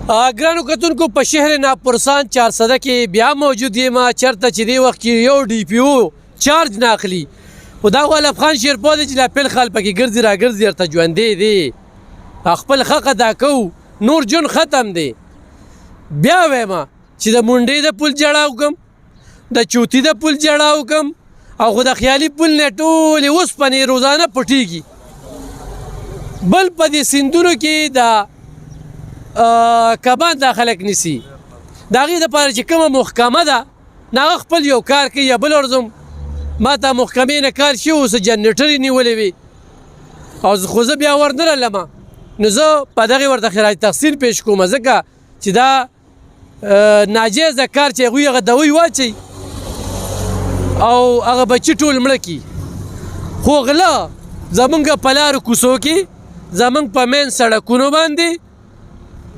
ګرانو کتونکو په شهر ناپرسان 400 کې بیا موجود یم چېرته چې دې وخت کې یو ډي پي او چارج نه اخلي خو دا غوال افغان شیرپا دی چې لا پیل خال پکې ګرځي را ګرځي ورته ژوندی دی خپل حق ادا کوو نور جون ختم دی بیا وایم چې د مونډۍ د پل جړاو کم د چوتي د پل جړاو کم او خو د خیالي پل نه ټولې اوسپنې روزانه پټېږي بل په دې سیندونو کې د کبان دا خلک نیسي د هغې دپاره چې کومه محکمه ده نه هغه خپل یو کار کوي یا بل ورځم ما ته محکمې نه کار شي اوس جنریټر یې نیولې وي او خو زه بیا ور نه لرلمه نو زه په دغې ورته خراج تحسین پیش کوم ځکه چې دا ناجیزه کار چې هغوی هغه دوی واچوي او هغه بچي ټول مړه کي خو غله زمونږ په لارو کوڅو کې زمونږ په مین سړکونو باندې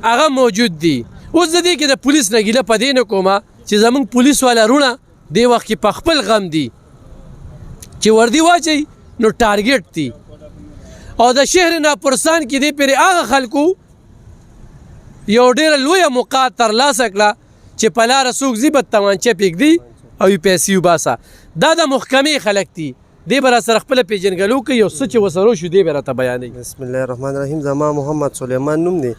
هغه موجود دي اوس د دې کې د پولیس نه ګیله په دې نه کومه چې زمونږ پولیس والا رونه دې وخت کې په خپل غم دي چې وردي واچوي نو ټارګټ دي او د شهر ناپرسان کې دې پرې هغه خلکو یو ډېره لویه موقع ترلاسه کړه چې په لاره څوک ځي به تمانچه پرېږدي او یې پیسې وباسه دا د محکمې خلک دي دې به راسره خپله پېژنګلو کوي یو څه چې ورسره وشو دې به راته بیانوي بسم الله الرحمن الرحیم زما محمد سلیمان نوم دی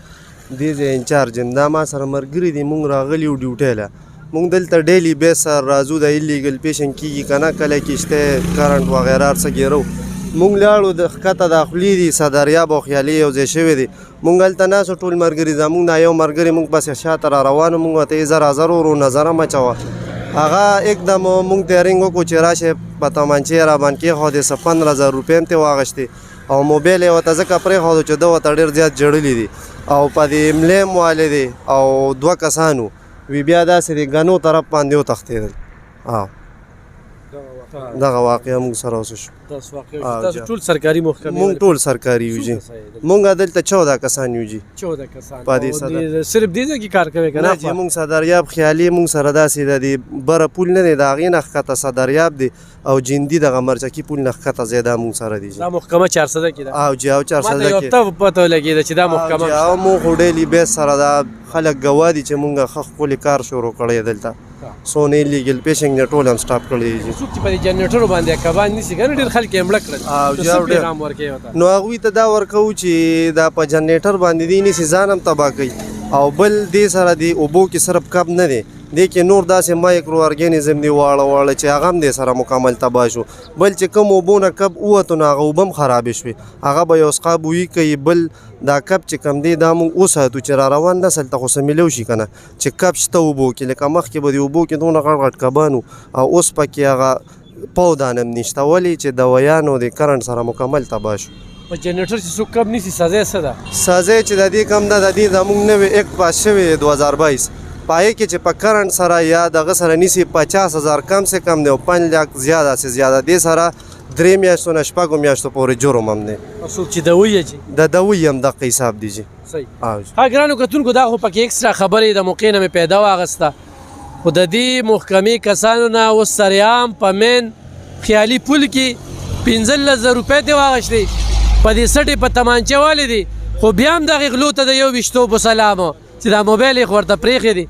دې ځای انچارج یم دا ما سره ملګري دي مونږ راغلي یو ډیوټۍ له مونږ دلته ډیلی بیس سره راځو د ایلیګل پیشن کېږي که نه کله کشته کرنټ وغیره هر څه ګیرو مونږ لاړو د ښکته داخلي دي صدریاب او خیالي یو ځای شوي دي مونږ هلته ناستو ټول ملګري زمونږ نه یو ملګري مونږ پسې شاته را روان مونږ ورته یې زر زر ورو نظره مه چوه هغه एकदम مونږ ته رینګ وکړو چې راشئ په تمانچې یې راباندې کېښودې څه 15,000 روپۍ هم ترې واخېستې او موبایل یې ورته ځکه پرېښودو چې ده ورته ډېر زیات جړلي دي او په دې ملې هم والې دی او 2 کسانو وی بیا داسې د ګنو طرف باندې وتښتېدل دغه واقعه موږ سره اوس شو تاسو ټول سرکاري محکمې موږ ټول سرکاري یو جی موږ دلته 14 کسان یو جی 14 کسان په دې صدر صرف دې ځای کې کار کوي که نه موږ صدریاب خیالي موږ سره داسې د دې بره پول نه دی د هغې نه ښکته صدریاب دی او جندي دغه مرچکي پول نه ښکته ځای دا موږ سره دی دا محکمه 400 کې ده او جی او 400 کې ما ته یو ته پته ولګېده چې دا محکمه او موږ خو ډیلي بیس سره دا خلک ګواه دي چې موږ ښه ښکلي کار شروع کړی دلته څونه ایلیګل پیشنګ نه ټول هم سټاپ کړی دي څوک چې په دې جنریټرو باندې کبان نیسي که نه ډېر خلک یې مړه کړل نو هغوی ته دا ورکوو چې دا په جنریټر باندې دی نیسي ځان هم تباه کوي او بل دې سره د اوبو کې صرف کب نه دی دې کې نور داسې مایکرو ارګینزم دی واړه واړه چې هغه هم دې سره مکمل تباه شو بل چې کوم اوبو نه کب ووتو نو هغه اوبه هم خرابې شوې هغه به یو څښا بویي کوي بل دا کب چې کم دی دا موږ وساتو چې را روان نسل ته خو څه میلو شي که نه چې کب شته اوبو کې لکه مخکې به د اوبو کې دونه غټ غټ کبان او اوس پکې هغه پودان هم نشته ولې چې دویانو د کرنټ سره مکمل تباه شو په جنریټر چې څوک کب نیسي سزا څه ده سزا چې د دې کم ده د دې زموږ نوی ایکټ پاس شوی 2022 پای کې چې په کرنټ سره یا دغه سره نیسي 50,000 کم سے کم دی او 5 लाख زیاده سے زیاده دې سره 3 میاشتو نه 6 میاشتو پورې جرم هم دی څوک چې دوی چې د دوی هم دغه حساب دی جی صحیح ها ګرانو کتونکو دا خو پکې اکسترا خبرې د موقع نه مې پیدا واغسته خو د دې محکمې کسانو نه اوس سریام په مین خیالي پل کې 15,000 روپۍ دې واغشتې په دې سټې په تمانچه والې دي خو بیا هم دغې غلو ته د یو ویشتو په سلامو چې دا موبایل یې خو ورته پرېښی دی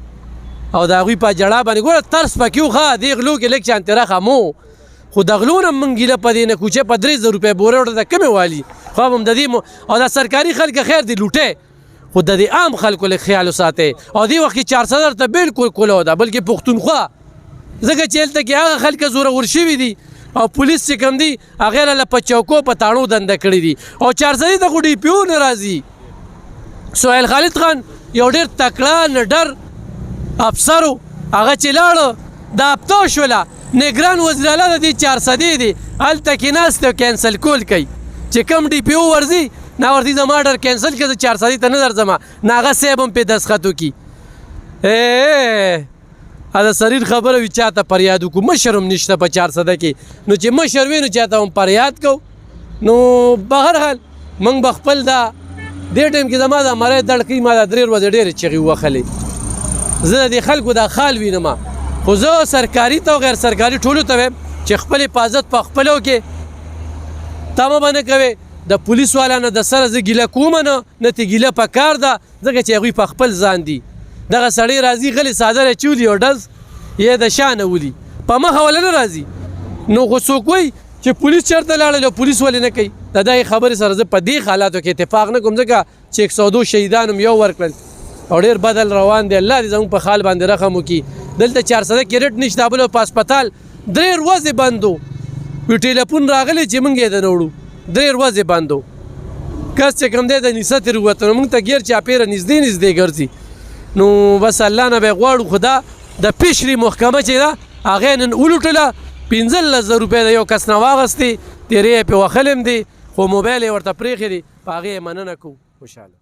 او د هغوی په جړا باندې ګوره ترس پکې و ښه دې غلو کې لږ شانتې رخه مو خو د غلو نه موږ ګیله په دې نه کوو چې په 3,000 روپۍ بورې ورته د کمې والي خو هم د دې او دا سرکاري خلک خیر دي لوټی خو د دې عام خلکو لږ خیال وساتئ او دې وخت کې 400 ته بالکل کولو ده بلکې پښتونخوا ځکه چې هلته کې هغه خلک زورور شوي دي او پولیس چې کوم دي هغې له په چوکو په تاڼو دنده کړي دي او 400 ته خو ډي پي او نه راځي سهیل خالد خان یو ډېر تکړه نډر افسر هغه چې لاړو د هفتو شوله نګران وزیراعلی د دې 400 دی هلته کې ناست او کینسل کول کوي چې کوم ډي پي او ورځي نه ورځي زما ډر کینسل کړه 400 ته نه درځم نه هغه صاحب هم پرې دستخط وکړي دا سریر خبره وي چاته فریاد وکړو مشر هم نشته په 400 کې نو چې مشر وي نو چاته هم فریاد کو نو بهرحال موږ به خپل دا دې ټایم کې زما دا مری دړ کوي ما دا 3 ورځې ډېرې چغې ووهلې زه د دې خلکو دا خال وینم خو زه سرکاري ته او غیر سرکاري ټولو ته وایم چې خپل حفاظت په خپلو کې تمه به نه کوې د پولیس والا نه د سره زه ګیله کوم نه ته ګیله په کار ده ځکه چې هغوی په خپل ځان دي دغه سړی راځي غلی څادر اچولي او ډز یې د شا نه ولي په مخه وله نه راځي نو خو څوک وایي چې پولیس چېرته لاړل او پولیس ولې نه کوي د دغې خبرې سره زه په دې حالاتو کې اتفاق نه کوم ځکه چې 102 شهیدان هم یو ورکړل او ډېر بدل روان دی الله دې زموږ په حال باندې رحم وکړي دلته 400 کیرټ نشته بل په هسپتال 3 ورځې بند و ټیلیفون راغلی چې موږ یې د نه وړو 3 ورځې بند و کس چې کوم دی د نیسه ترې ووته نو موږ ته ګیر چاپېره نږدې ګرځي نو بس الله نه به یې غواړو خو دا د پیشري محکمه چې ده هغې نن ولوټله 15,000 روپۍ د یو کس نه واغستې تیرې یې پې وخلې هم دي خو موبایل یې ورته پرېښی دی په هغې یې مننه کوو خوشحاله